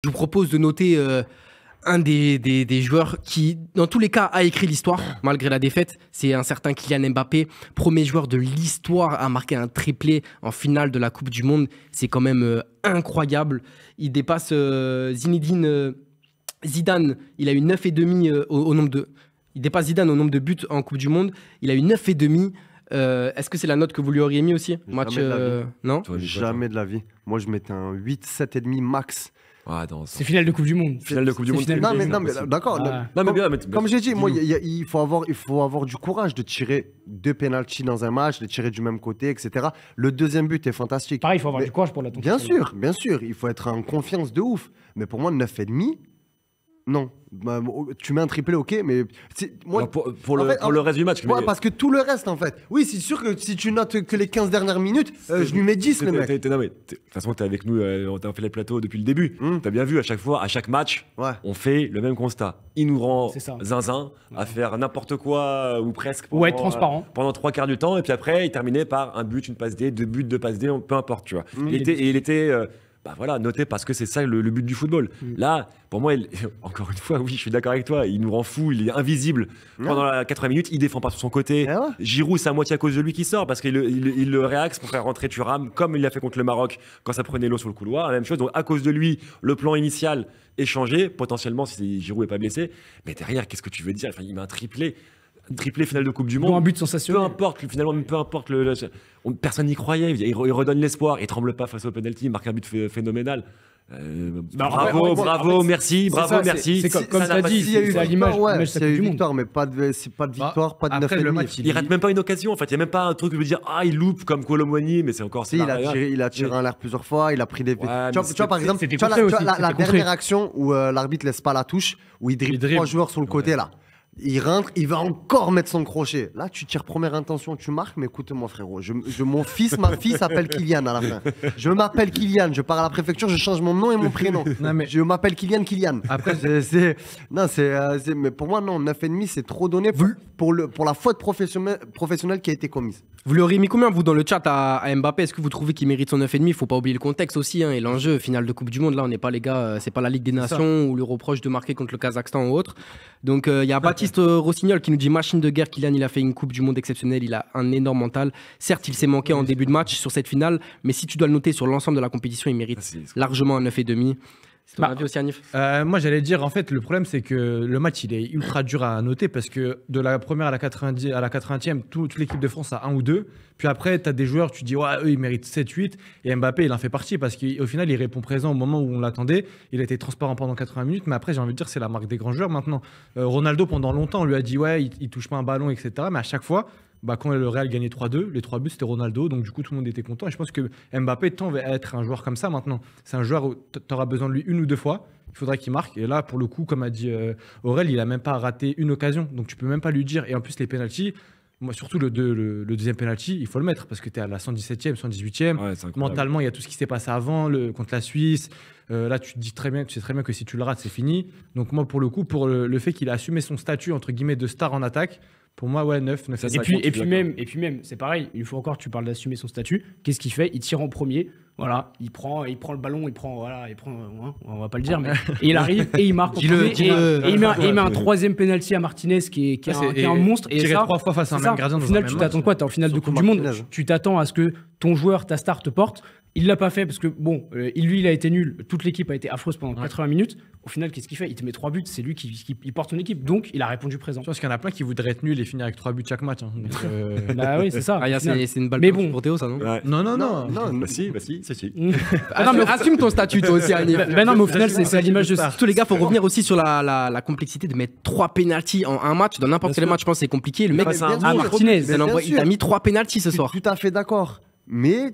Je vous propose de noter un des joueurs qui, dans tous les cas, a écrit l'histoire, malgré la défaite. C'est un certain Kylian Mbappé, premier joueur de l'histoire à marquer un triplé en finale de la Coupe du Monde. C'est quand même incroyable. Il dépasse Zinedine Zidane. Il a eu 9,5 au nombre de... Il dépasse Zidane au nombre de buts en Coupe du Monde. Il a eu 9,5. Est-ce que c'est la note que vous lui auriez mis aussi? Match, non? Jamais de la vie. Moi, je mettais un 8, 7,5 max. Ah, c'est finale de Coupe du Monde. Finale de Coupe du Monde. Non, mais d'accord. Comme j'ai dit, moi, il faut avoir du courage de tirer 2 pénaltys dans un match, de tirer du même côté, etc. Le deuxième but est fantastique. Pareil, il faut avoir du courage pour la Bien sûr. Il faut être en confiance de ouf. Mais pour moi, 9,5, non. Bah, tu mets un triplé, ok, mais moi, pour le reste du match. Ouais, parce que tout le reste, en fait. Oui, c'est sûr que si tu notes que les 15 dernières minutes, je lui mets 10, le mec. De toute façon, t'es avec nous, on t'a fait les plateaux depuis le début. T'as bien vu, à chaque fois, à chaque match, on fait le même constat. Il nous rend zinzin à faire n'importe quoi, ou presque. Ou être transparent. Pendant 3 quarts du temps, et puis après, il terminait par un but, une passe D, 2 buts, 2 passes D, peu importe, tu vois. Il était noté parce que c'est ça le but du football. Là, pour moi, encore une fois, oui, je suis d'accord avec toi, il nous rend fou, il est invisible. Pendant la 80 minutes, il défend pas sur son côté. Giroud, c'est à moitié à cause de lui qui sort parce qu'il le réaxe pour faire rentrer Thuram, comme il l'a fait contre le Maroc quand ça prenait l'eau sur le couloir. La même chose, donc à cause de lui, le plan initial est changé, potentiellement si Giroud n'est pas blessé. Mais derrière, qu'est-ce que tu veux dire? Enfin, il met un triplé finale de Coupe du Monde. Un but sensationnel. Peu importe, finalement, personne n'y croyait. Il redonne l'espoir. Il tremble pas face au penalty. Il marque un but phénoménal. Bravo, merci. C'est comme tu as dit, c'est à l'image. C'est une victoire, mais pas de victoire, pas de 9,5. Il rate même pas une occasion. En fait, il y a même pas un truc où je veux dire il loupe comme Colomboigny, mais c'est encore ça. Il a tiré en l'air plusieurs fois. Il a pris des. Tu vois, par exemple, la dernière action où l'arbitre laisse pas la touche, où il dribble 3 joueurs sur le côté là. Il rentre, il va encore mettre son crochet. Là, tu tires première intention, tu marques, mais écoute-moi, frérot. Ma fille s'appelle Kylian à la fin. Je m'appelle Kylian, je pars à la préfecture, je change mon nom et mon prénom. Je m'appelle Kylian. Après, mais pour moi, non, 9,5, c'est trop donné pour la faute professionnelle qui a été commise. Vous lui auriez mis combien, vous, dans le chat à Mbappé? Est-ce que vous trouvez qu'il mérite son 9,5? Il faut pas oublier le contexte aussi, et l'enjeu, finale de Coupe du Monde. Là, on n'est pas, les gars, c'est pas la Ligue des Nations ou le reproche de marquer contre le Kazakhstan ou autre. Donc, il y a Baptiste Rossignol qui nous dit machine de guerre. Kylian, il a fait une Coupe du Monde exceptionnelle. Il a un énorme mental. Certes, il s'est manqué en début de match sur cette finale, mais si tu dois le noter sur l'ensemble de la compétition, il mérite largement un 9,5. C'est ton avis aussi, Hanif? Moi, j'allais dire, en fait, le problème, c'est que le match, il est ultra dur à noter parce que de la première à la 80e, toute l'équipe de France a 1 ou 2. Puis après, tu as des joueurs, tu dis, ouais, eux, ils méritent 7, 8. Et Mbappé, il en fait partie parce qu'au final, il répond présent au moment où on l'attendait. Il a été transparent pendant 80 minutes. Mais après, j'ai envie de dire, c'est la marque des grands joueurs maintenant. Ronaldo, pendant longtemps, on lui a dit, ouais, il touche pas un ballon, etc. Mais à chaque fois, quand le Real gagnait 3-2, les 3 buts, c'était Ronaldo. Donc, du coup, tout le monde était content. Et je pense que Mbappé tend à être un joueur comme ça maintenant. C'est un joueur où tu auras besoin de lui 1 ou 2 fois. Il faudrait qu'il marque. Et là, pour le coup, comme a dit Aurel, il n'a même pas raté une occasion. Donc, tu peux même pas lui dire. Et en plus, les pénaltys, moi, surtout le deuxième penalty, il faut le mettre parce que tu es à la 117e, 118e. Mentalement, il y a tout ce qui s'est passé avant contre la Suisse. Là, tu sais très bien que si tu le rates, c'est fini. Donc, moi, pour le coup, pour le fait qu'il a assumé son statut, entre guillemets, de star en attaque, pour moi, ouais, 9. Et puis même, c'est pareil, une fois encore, tu parles d'assumer son statut. Qu'est-ce qu'il fait? Il tire en premier. Voilà, il prend le ballon, on va pas le dire, mais et il arrive et il marque. Et il met un troisième penalty à Martinez qui est un monstre. Et tirer 3 fois face à un même gardien. Au final, tu t'attends quoi? T'es en finale de Coupe du Monde. Tu t'attends à ce que ton joueur, ta star te porte. Il l'a pas fait parce que il a été nul. Toute l'équipe a été affreuse pendant 80 minutes. Au final, qu'est-ce qu'il fait? Il te met 3 buts. C'est lui qui porte ton équipe. Donc, il a répondu présent. Je pense qu'il y en a plein qui voudraient être nuls et finir avec 3 buts chaque match. Bah oui, c'est ça. C'est une balle pour Théo, ça, non? Non. Si. Assume ton statut, toi aussi, Hanif. Non, mais au final, c'est à l'image de ça. Tous les gars, faut revenir aussi sur la complexité de mettre 3 pénaltys en un match. Dans n'importe quel match, je pense que c'est compliqué. Le mec, Martinez, il a mis 3 pénaltys ce soir. Tout à fait d'accord. Mais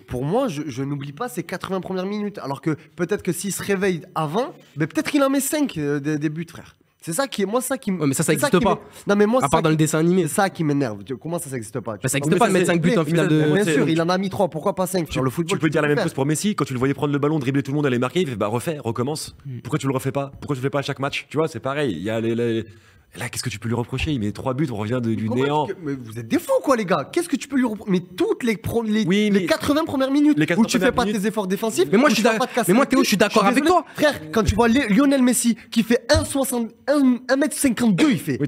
pour moi, je n'oublie pas ces 80 premières minutes. Alors que peut-être que s'il se réveille avant, peut-être qu'il en met 5 des buts, frère. C'est ça qui est moi ça qui me. Mais ça n'existe pas. Non mais moi à part dans le dessin animé. C'est ça qui m'énerve. Comment ça n'existe pas? Ça n'existe pas de mettre 5 buts en finale de. Bien sûr, il en a mis 3. Pourquoi pas 5 sur le football? Tu peux dire la même chose pour Messi. Quand tu le voyais prendre le ballon, dribbler tout le monde, aller marquer, il fait refais, recommence. Pourquoi tu le refais pas? Pourquoi tu le fais pas à chaque match? Tu vois, c'est pareil. Il y a Là, qu'est-ce que tu peux lui reprocher? Il met 3 buts, on revient du néant. Mais vous êtes des fous, quoi, les gars. Qu'est-ce que tu peux lui reprocher? Mais toutes les 80 premières minutes où tu fais pas tes efforts défensifs. Mais moi, Théo, je suis d'accord avec toi. Frère, quand tu vois Lionel Messi qui fait 1m52, il fait.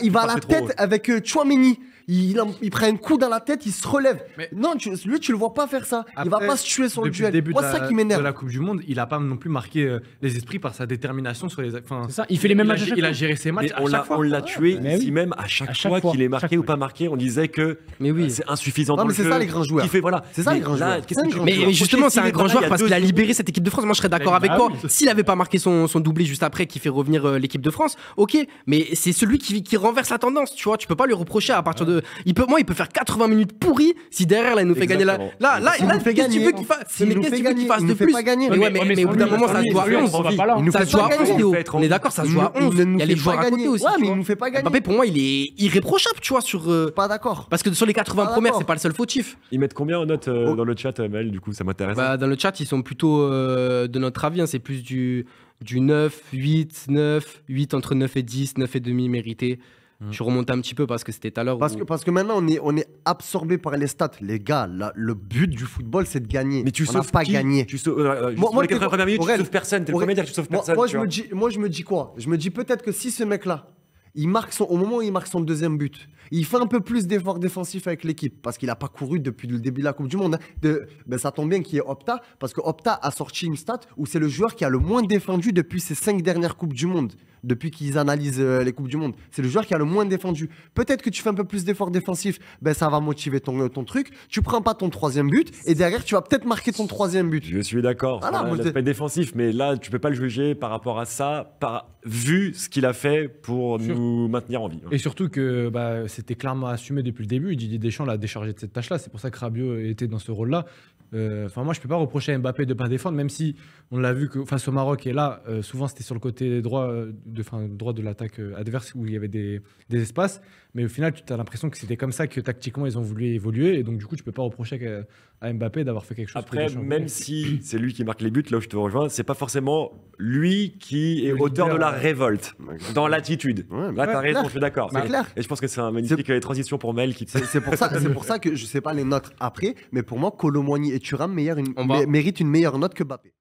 Il va à la tête avec Tchouaméni. Il prend un coup dans la tête, il se relève. Mais non, lui, tu le vois pas faire ça. Il va pas se tuer sur le duel. Moi, c'est ça qui m'énerve. De la Coupe du Monde, il a pas non plus marqué les esprits par sa détermination sur les. C'est ça, il fait les mêmes matchs. Il a géré ses matchs à chaque fois. On l'a tué ici même à chaque fois qu'il est marqué ou pas marqué. On disait que c'est insuffisant. Non, mais c'est ça les grands joueurs. C'est ça les grands joueurs. Mais justement, c'est un grand joueur parce qu'il a libéré cette équipe de France. Moi, je serais d'accord avec toi. S'il avait pas marqué son doublé juste après, qui fait revenir l'équipe de France, ok. Mais c'est celui qui renverse la tendance. Tu vois, tu peux pas lui reprocher à partir de. Il peut faire 80 minutes pourries si derrière là il nous fait gagner là qu'est-ce que tu veux qu'il fasse de plus? Mais au bout d'un moment ça se joue à 11. Ça se joue à 11 Théo. On est d'accord, ça se joue à 11. Il y a les joueurs à côté aussi. Ouais, mais il nous fait pas gagner. Mbappé pour moi il est irréprochable, tu vois, sur pas d'accord. Parce que sur les 80 premières, c'est pas le seul fautif. Ils mettent combien en note dans le chat, Mel? Du coup, ça m'intéresse. Dans le chat, ils sont plutôt de notre avis, c'est plus du 9, 8, 9, 8 entre 9 et 10, 9 et demi mérité. Je remonte un petit peu parce que c'était tout à l'heure. Parce que maintenant, on est absorbé par les stats. Les gars, le but du football, c'est de gagner. Mais tu sauves pas gagner. Moi, les 80 premières minutes, tu sauves personne. T'es le premier à dire que tu sauves personne. Moi, je me dis quoi? Je me dis peut-être que si ce mec-là, au moment où il marque son deuxième but, il fait un peu plus d'efforts défensifs avec l'équipe parce qu'il n'a pas couru depuis le début de la Coupe du Monde. Ça tombe bien qu'il y ait Opta parce que Opta a sorti une stat où c'est le joueur qui a le moins défendu depuis ses 5 dernières Coupes du Monde. Depuis qu'ils analysent les Coupes du Monde. C'est le joueur qui a le moins défendu. Peut-être que tu fais un peu plus d'efforts défensifs, ça va motiver ton truc. Tu prends pas ton troisième but et derrière, tu vas peut-être marquer ton troisième but. Je suis d'accord. Voilà, l'aspect défensif, mais là, tu peux pas le juger par rapport à ça, vu ce qu'il a fait pour nous maintenir en vie. Et surtout que c'était clairement assumé depuis le début. Didier Deschamps l'a déchargé de cette tâche-là. C'est pour ça que Rabiot était dans ce rôle-là. Moi, je peux pas reprocher à Mbappé de pas défendre, même si on l'a vu que face au Maroc et là, souvent c'était sur le côté droit de l'attaque adverse où il y avait des espaces. Mais au final, tu as l'impression que c'était comme ça que tactiquement ils ont voulu évoluer. Et donc du coup, tu peux pas reprocher à Mbappé d'avoir fait quelque chose. Après, même si c'est lui qui marque les buts, là où je te rejoins, c'est pas forcément lui qui est auteur de la révolte dans l'attitude. Là, t'as raison, je suis d'accord. Et je pense que c'est un magnifique transition pour Mel qui. C'est pour ça que je sais pas les notes après, mais pour moi, Kolo Muani et Thuram méritent une meilleure note que Mbappé.